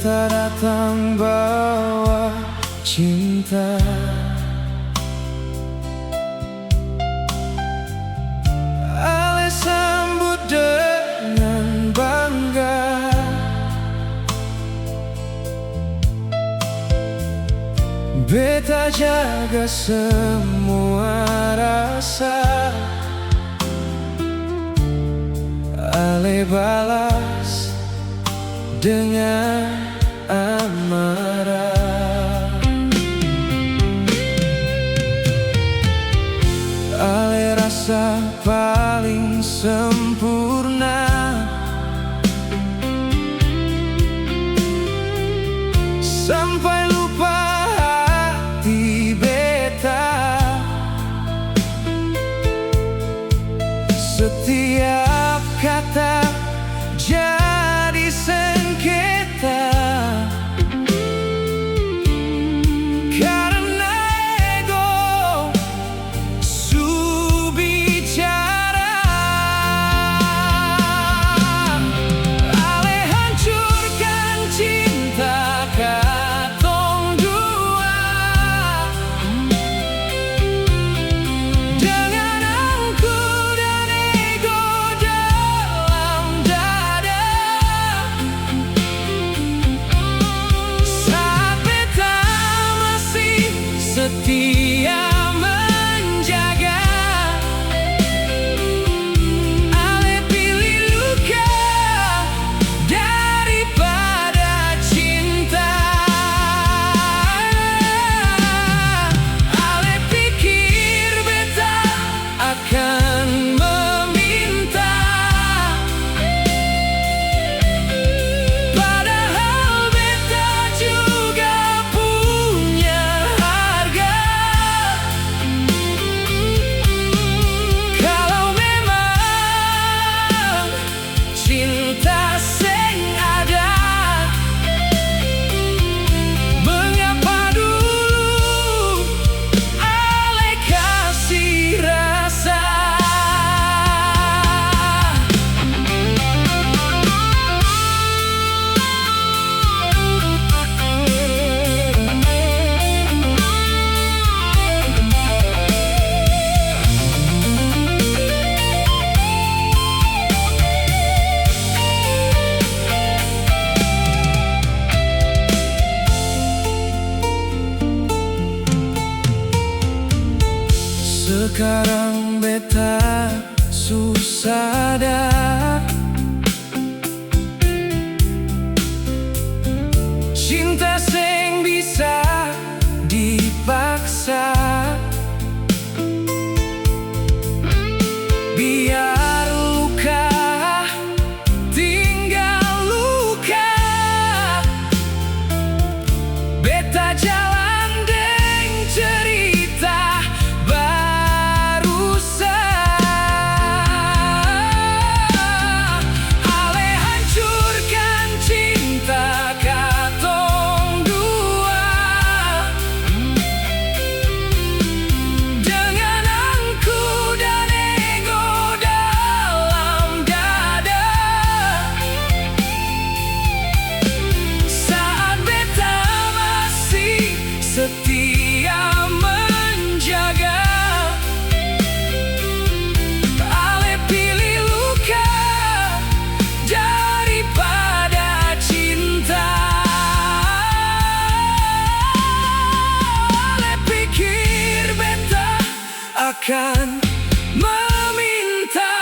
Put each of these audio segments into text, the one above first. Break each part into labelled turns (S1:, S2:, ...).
S1: beta datang bawa cinta. Ale sambut dengan bangga, beta jaga semua rasa. Ale balas dengan amarah. Ale rasa paling sempurna, sampai lupa hati beta. Setiap kata jadi sengketa, karena ego su bicara. Ale hancurkan cinta katong dua, dengan angkul dan ego dalam dada. Saat beta masih setia menjaga, ale pilih luka daripada cinta. Ale pikir beta akan meminta, padahal beta juga punya harga. Kalau memang cinta seng ada, mengapa dulu ale kasih rasa? Sekarang beta susah dah, cinta seng bisa dipaksa. Biar luka tinggal luka, beta jalan deng cerita barusan. Ale hancurkan cinta katong dua, dengan angku dan ego dalam dada. Saat beta masih setia menjaga, ale pilih luka daripada cinta. Ale pikir beta akan meminta,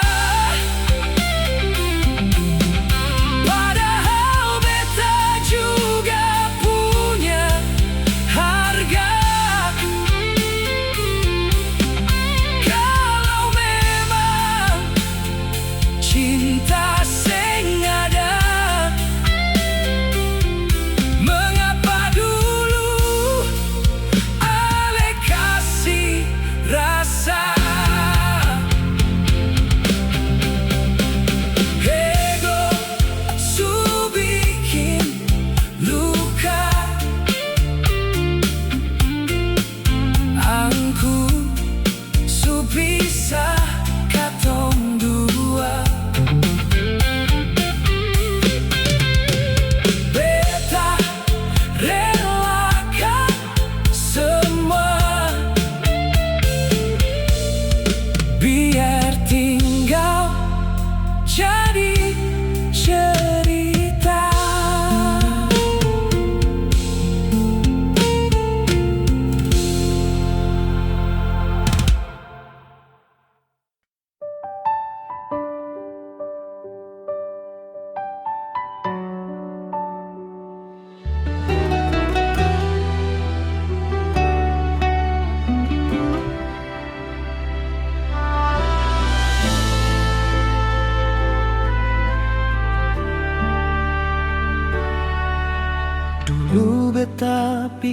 S1: padahal beta juga punya harga. Kalau memang cinta seng ada, mengapa dulu ale kasih rasa?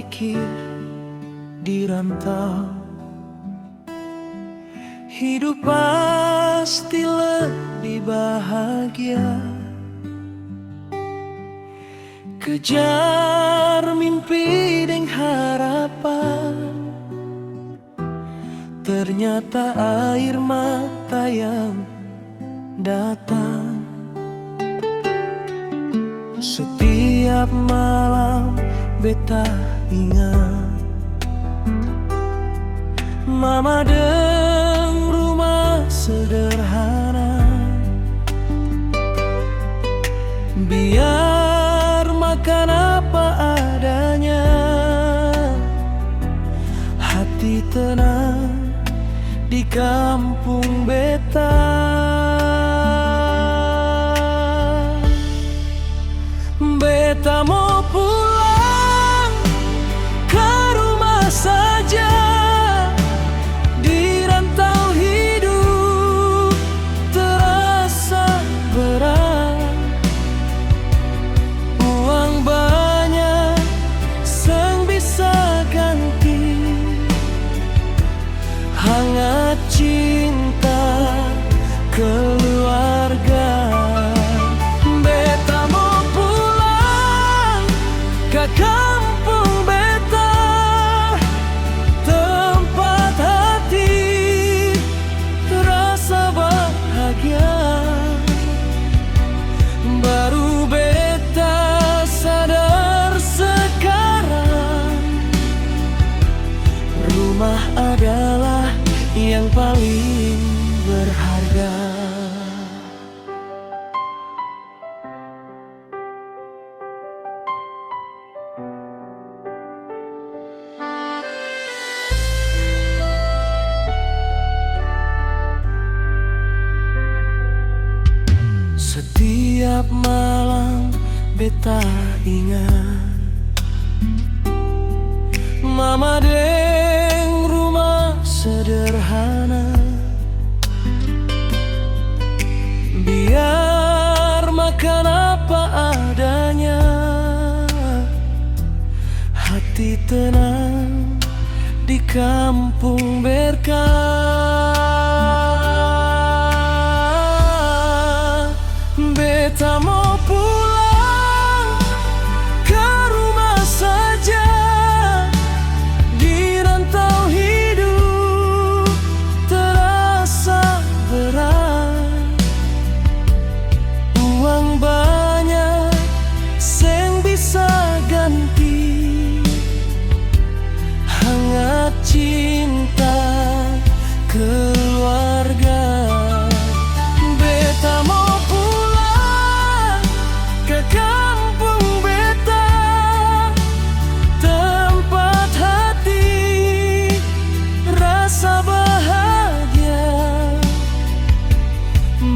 S2: pikir di rantau, hidup pasti lebih bahagia. Kejar mimpi dan harapan, ternyata air mata yang datang. Setiap malam beta ingat mama dan rumah sederhana. Biar makan apa adanya, hati tenang di kampung beta. Beta mau pulang ke rumah saja. Di rantau hidup terasa berat, uang banyak seng bisa ganti hangat cinta keluarga. Beta mau pulang ke kampung beta, tempat hati rasa bahagia. Baru beta sadar sekarang, rumah adalah yang paling berharga. Setiap malam beta ingat mama deng rumah sederhana. Biar makan apa adanya, hati tenang di kampung berkah. Beta mau pulang ke rumah saja. Di rantau hidup terasa berat, uang banyak seng bisa ganti hangat cinta keluarga. Beta mau pulang ke kampung beta, tempat hati rasa bahagia.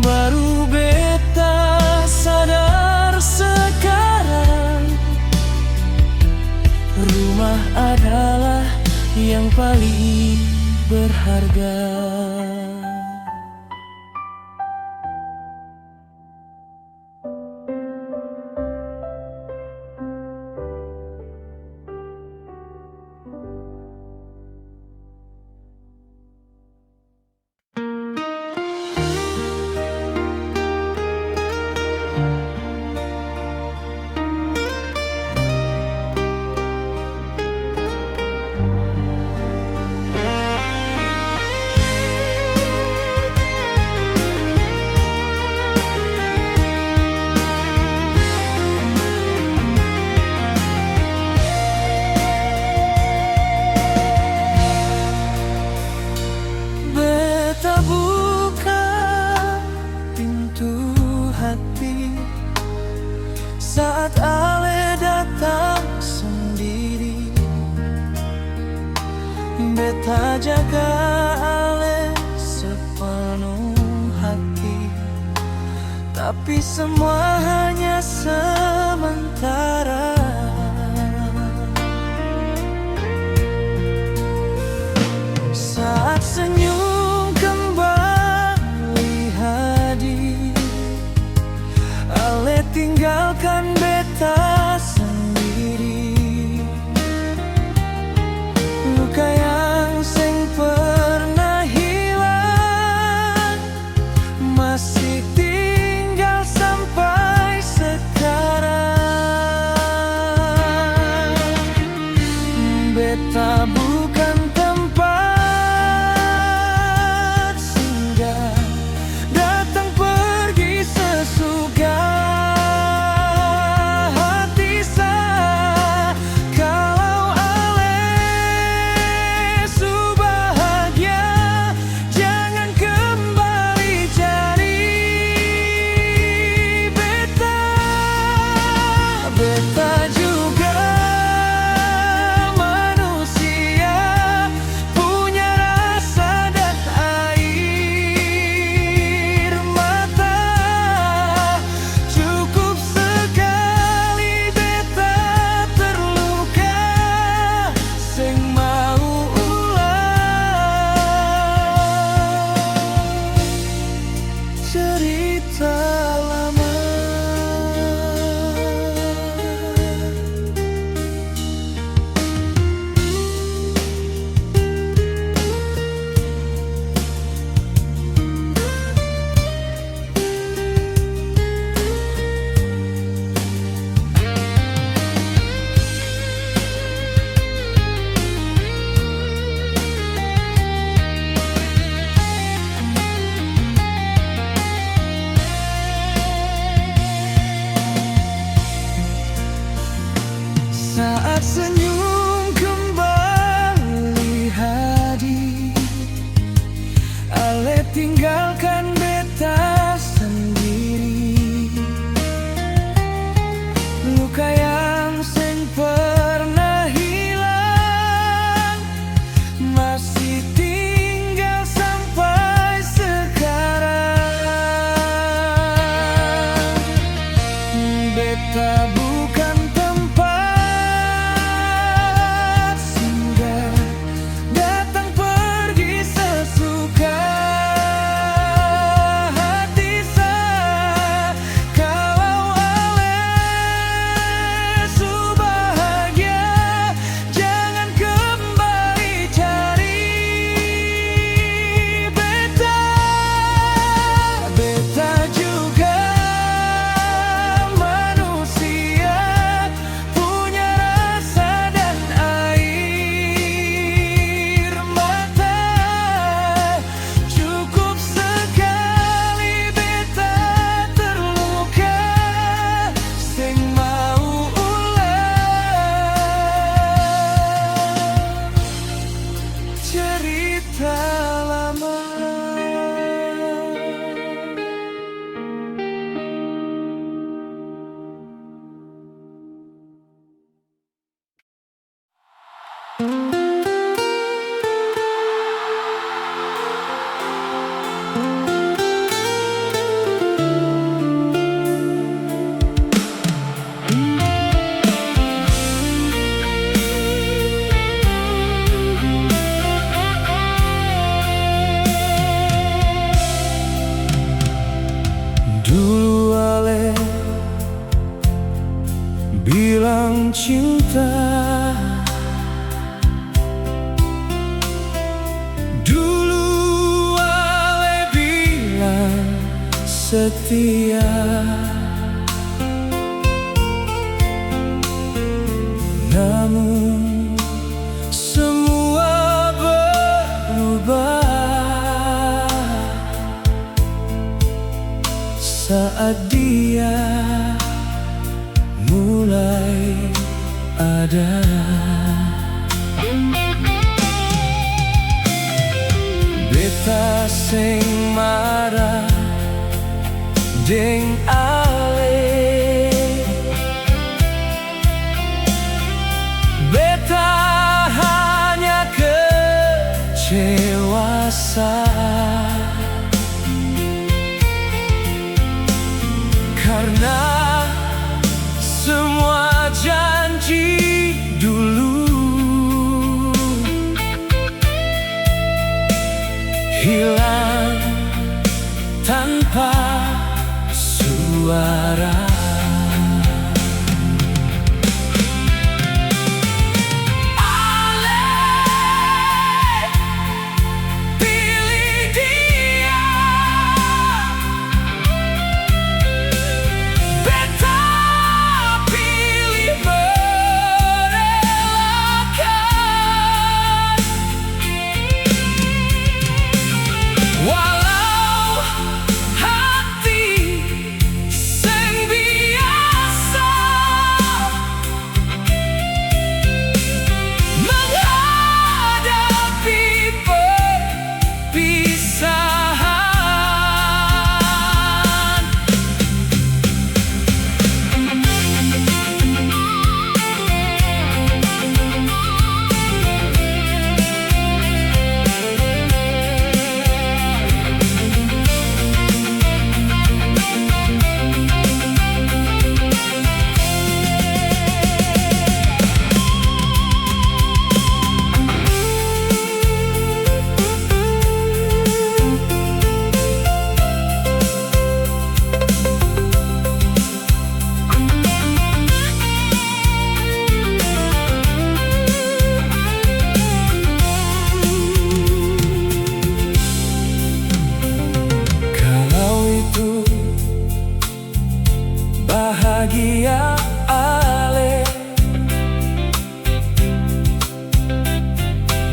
S2: Baru beta sadar sekarang, rumah adalah yang paling berharga. Saat Ale datang sendiri, beta jaga Ale sepenuh hati. Tapi semua hanya sementara. Saat senyum kembali hadir, Ale tinggalkan beta sendiri. Beta bukan tempat singgah, datang pergi sesuka hati sah. Kalau ale su bahagia, jangan kembali cari beta. Beta juga manusia, punya rasa dan air mata. Cukup sekali beta terluka, sing mau ulang cerita lama. Saat senyum kembali hadir, ale tinggalkan beta sendiri. Luka yang seng pernah hilang masih tinggal sampai sekarang. Beta bukan tempat singgah, datang pergi sesuka hati sah. Kalau ale su bahagia, jangan kembali cari beta. Beta juga manusia, punya rasa dan air mata. Cukup sekali beta terluka, sing mau ulang cerita lama. Dulu ale bilang cinta, dulu ale bilang setia. Namun semua berubah saat dia mulai ada. Beta sing marah deng ale, beta hanya kecewa karena semua janji dulu hilang tanpa suara.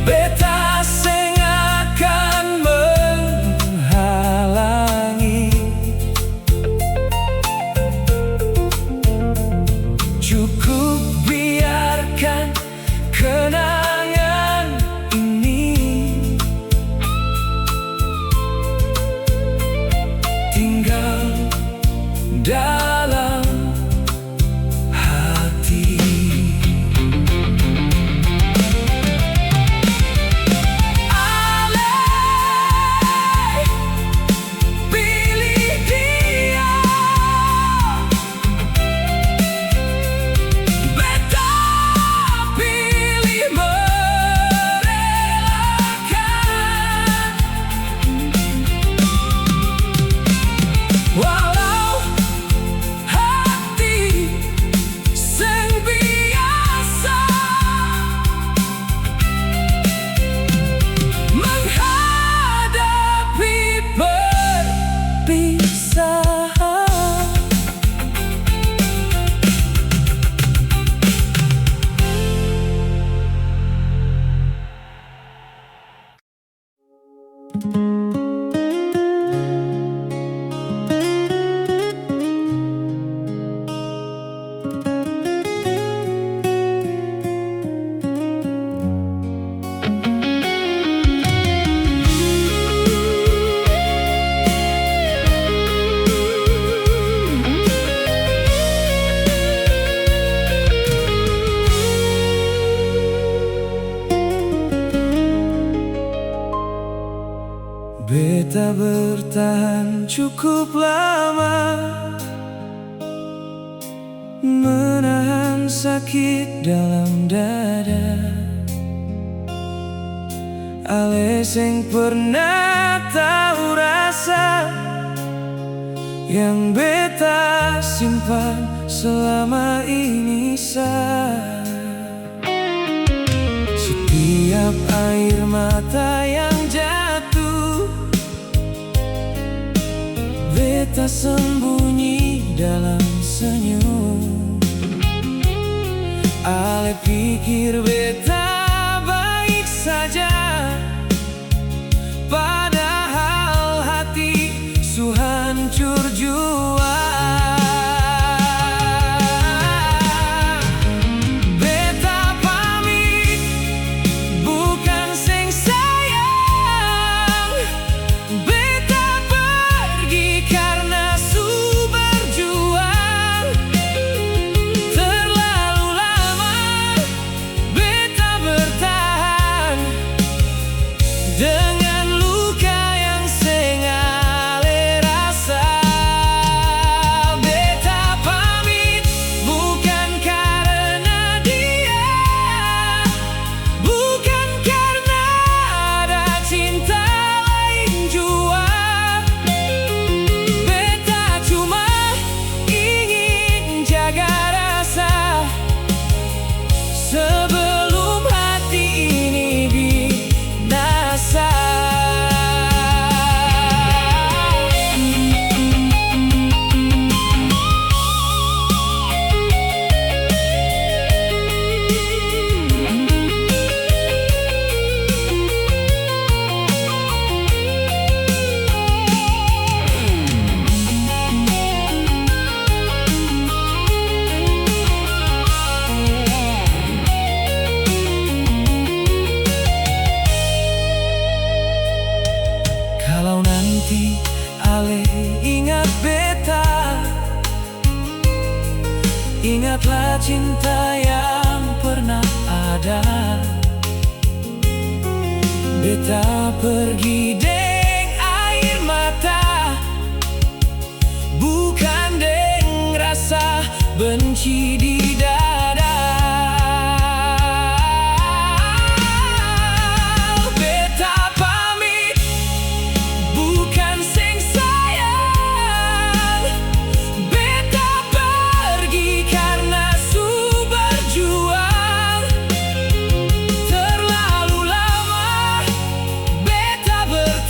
S2: Beta sing akan menghalangi. Cukup biarkan kenangan ini tinggal dalam hati. Alay, pilih dia. Beta pilih merelakan. Walau hati sing biasa menghadapi perpisahan. Beta bertahan cukup lama, menahan sakit dalam dada. Ale sing pernah tahu rasa yang beta simpan selama ini, setiap air mata yang jatuh, beta sembunyi dalam senyum. Ale pikir beta baik saja, padahal hati su hancur jua. Beta pamit, bukan sing sayang. Beta pergi karena su berjuang. Terlalu lama beta bertahan dengan luka yang sing ale rasa. Beta pamit, bukan karena dia, bukan karena ada cinta lain jua. Beta cuma ingin jaga rasa sebelum hati ini binasa. Kalau nanti ale ingat beta, ingatlah cinta yang pernah ada. Beta pergi deng air mata, bukan deng rasa benci di dada. Beta pamit, bukan sing sayang. Beta pergi karena su berjuang. Terlalu lama beta bertahan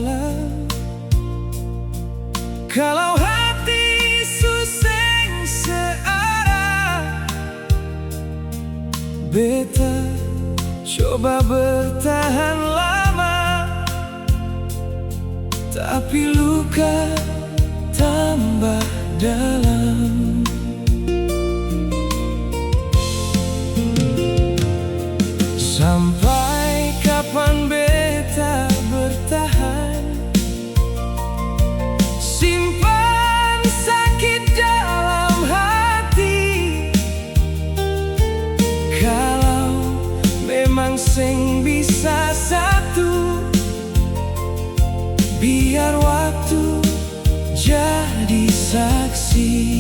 S2: dalam. Kalau hati suseng searah, beta coba bertahan lama, tapi luka tambah dalam. Sampai kapan beta bertahan, simpan sakit dalam hati. Kalau memang seng bisa satu, biar waktu jadi saksi.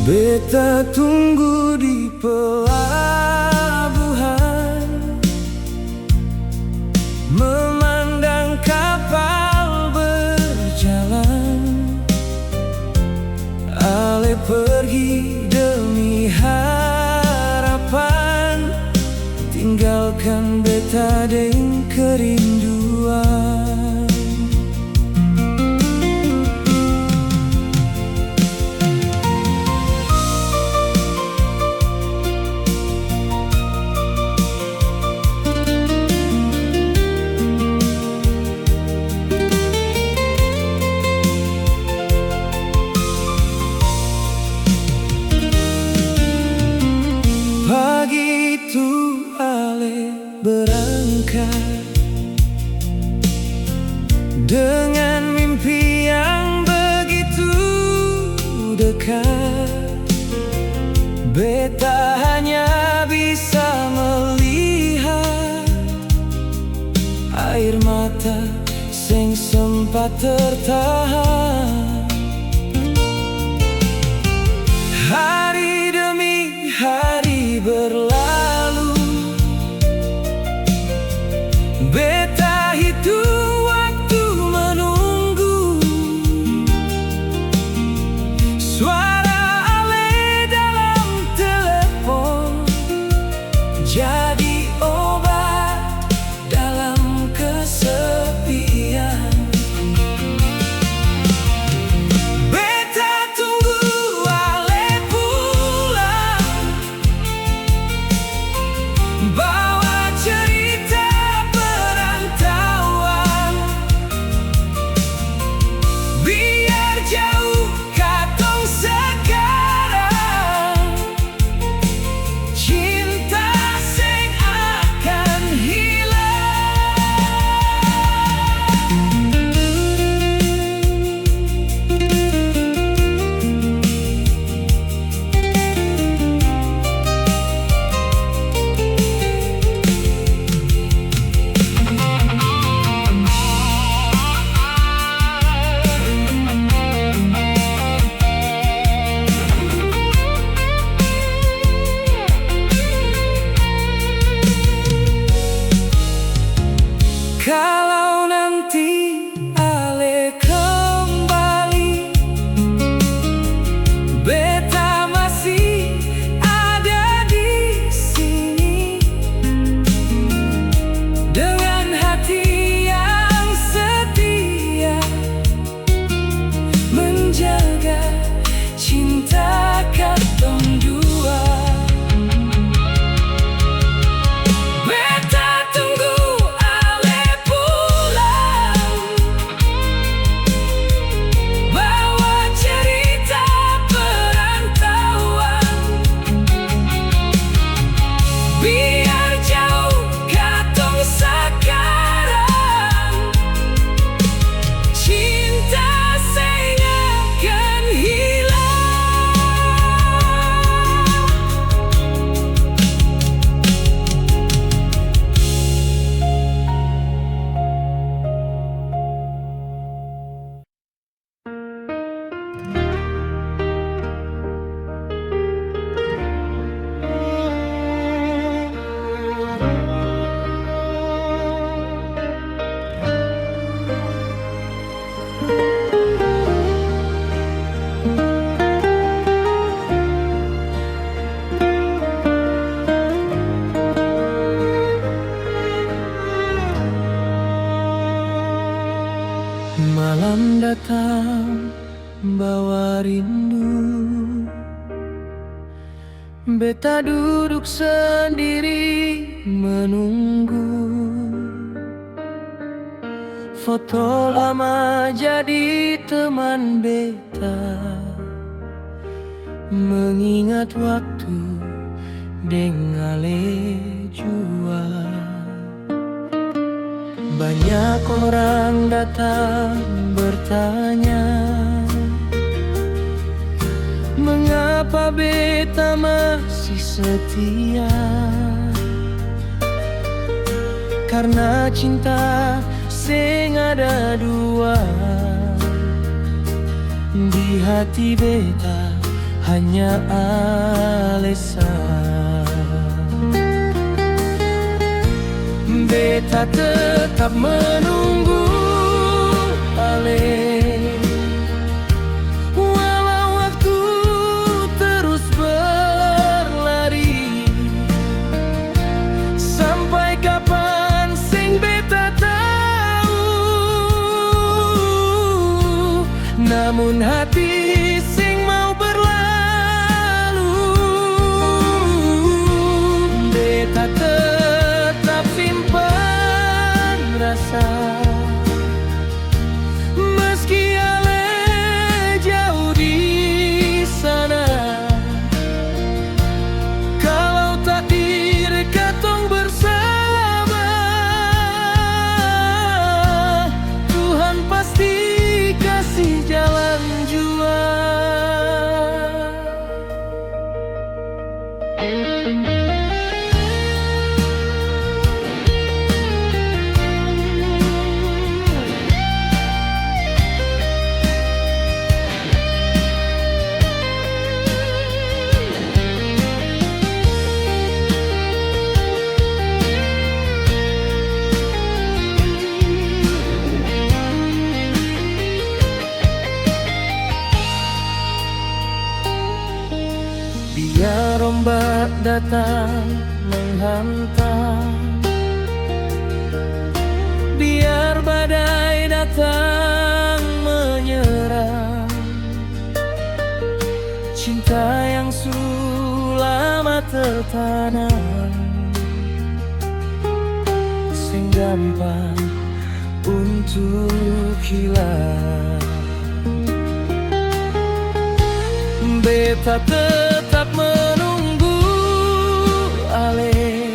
S2: Beta tunggu di pelabuhan, memandang kapal berjalan. Ale pergi demi harapan, tinggalkan beta deng kerinduan. Pagi itu Ale berangkat dengan mimpi yang begitu dekat, beta hanya bisa melihat air mata sing sempat tertahan. Hari demi hari berlalu, beta hitung waktu menunggu suara ale dalam telepon jadi obat dalam kesepian. Beta tunggu ale pulang, bawa cerita perantauan, biar jauh katong sekarang, cinta sing akan kalau nanti ale kembali, beta masih ada di sini dengan hati yang setia, menjaga cinta katong dua. Beta tunggu ale pulang, bawa cerita perantauan, biar jauh katong sekarang, cinta sing akan hilang. Malam datang bawa rindu, beta duduk sendiri menunggu. Foto lama jadi teman beta, mengingat waktu dengale jua. Banyak orang datang bertanya, mengapa beta masih setia? Karena cinta sing ada dua, di hati beta hanya Alesa. Beta tetap menunggu ale, walau waktu terus berlari. Sampai kapan sing beta tahu, namun hati sing mau berlalu. Beta tetap simpan rasa, Biar ombak datang menghantam, biar badai datang menyerang, cinta yang lama tertanam sing gampang untuk hilang. Beta tetap menunggu ale,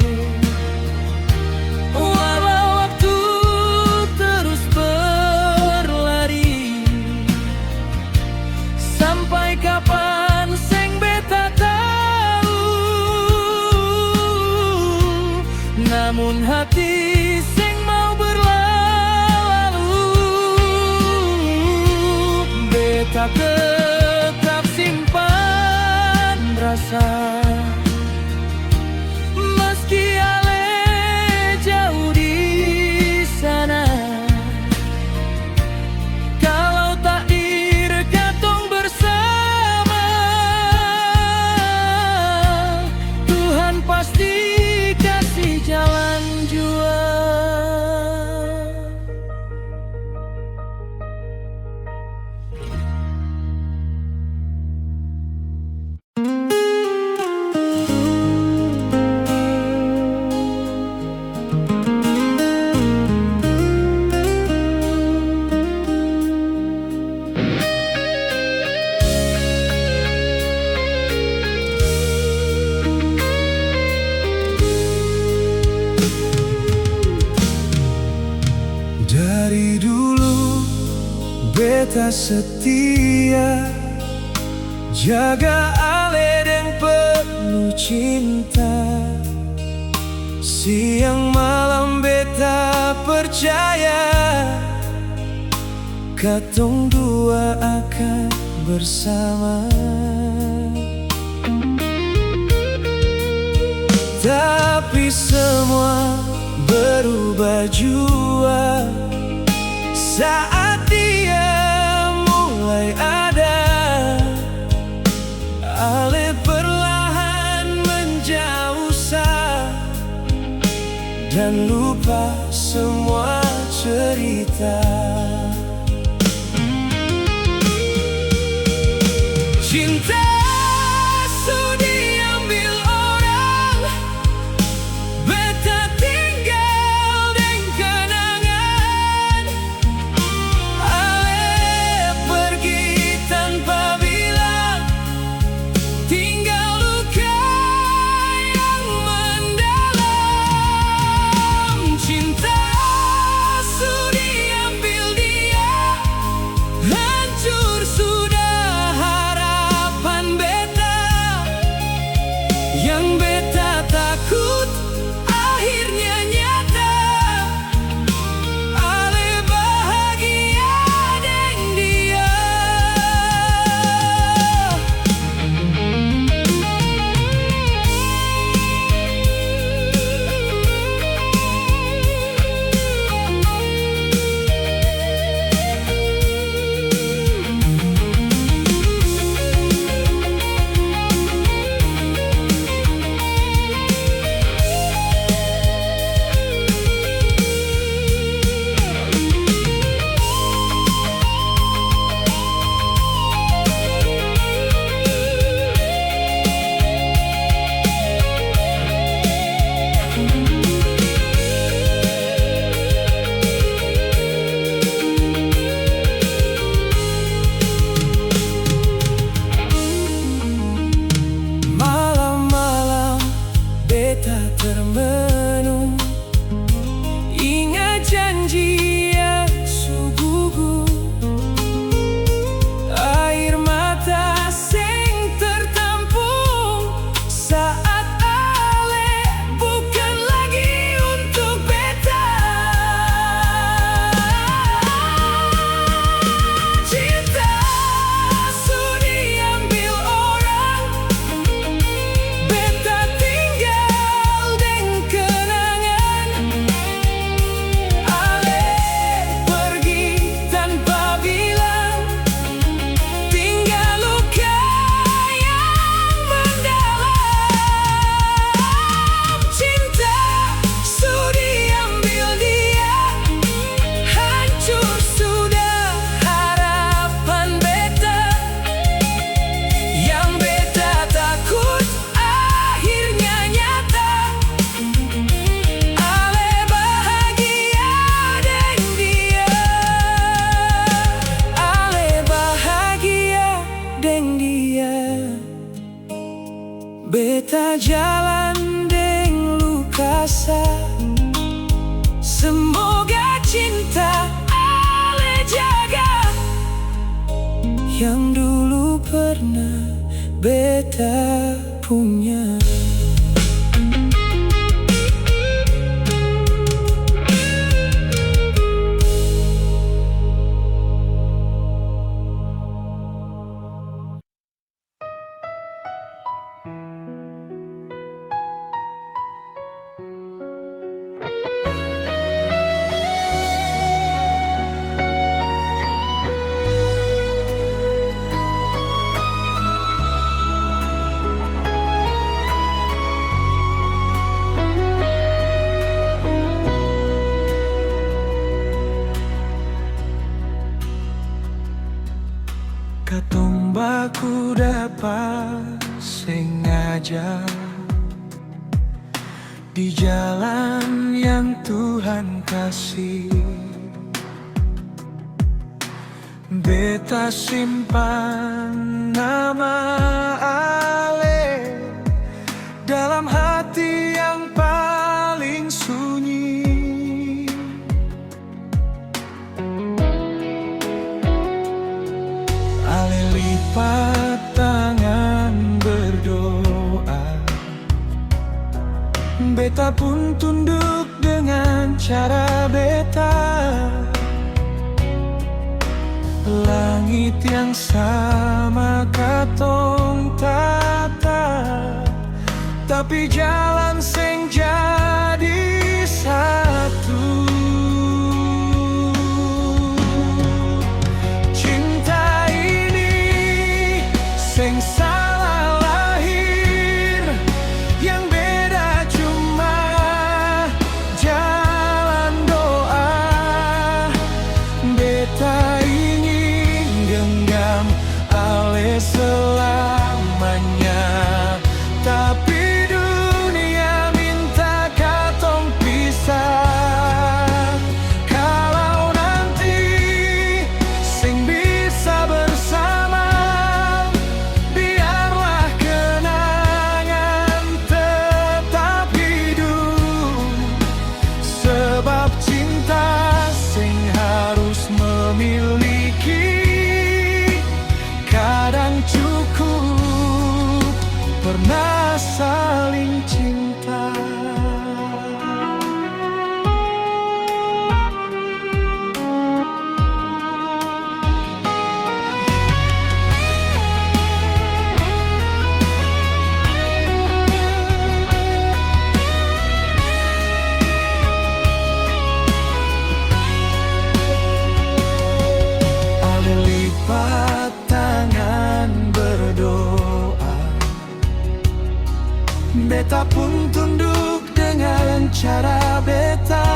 S2: walau waktu terus berlari. Sampai kapan seng beta tahu, namun hati seng mau berlalu. Beta tetap simpan rasa, meski ale jauh di sana. Kalau takdir katong bersama, Tuhan pasti kasih jalan jua.
S3: Dari dulu beta setia, jaga ale dan penuh cinta. Siang malam beta percaya, katong dua akan bersama. Tapi semua berubah jua saat dia mulai ada. Ale perlahan menjauh dan lupa semua cerita. Cinta sudah diambil orang, beta tinggal dengan kenangan. Ale pergi tanpa bilang, tinggal luka yang mendalam. Cinta sudah diambil dia, hancur sudah harapan deng dia, beta jalan deng Lukasa. Semoga cinta ale jaga yang dulu pernah beta punya. Katong baku dapat sengaja di jalan yang Tuhan kasih. Beta simpan nama ale dalam hati yang paling sunyi. Ale lipat tangan berdoa, beta pun tunduk dengan cara beta. Langit yang sama katong tatap, tapi jalan seng jadi satu. Cinta ini seng salah lahir, yang beda cuma jalan doa. Beta ingin genggam ale selamanya, tapi dunia minta katong pisah. Kalau nanti sing bisa bersama, biarlah kenangan tetap hidup. Sebab cinta sing harus memiliki, kadang cukup pernah saling cinta. Ale lipat tangan berdoa, beta pun tunduk dengan cara beta.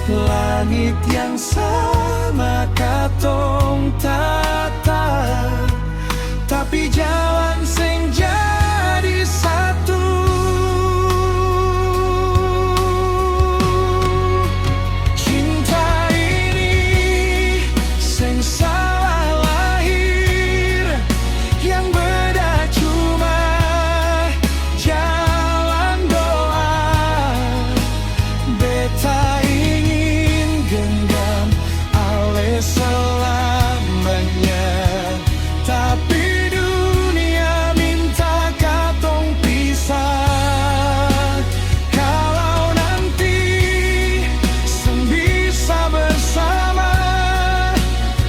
S3: Langit yang sama katong tatap, tapi jalan seng jadi satu. Cinta ini seng salah lahir, yang beda cuma jalan doa. Beta ingin genggam ale selamanya, tapi dunia minta katong pisah. Kalau nanti seng bisa bersama,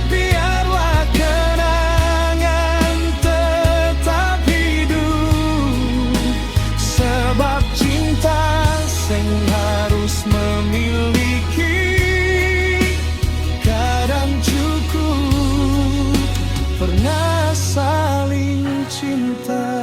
S3: biarlah kenangan tetap hidup. Sebab cinta seng harus memiliki, kadang cukup pernah saling cinta.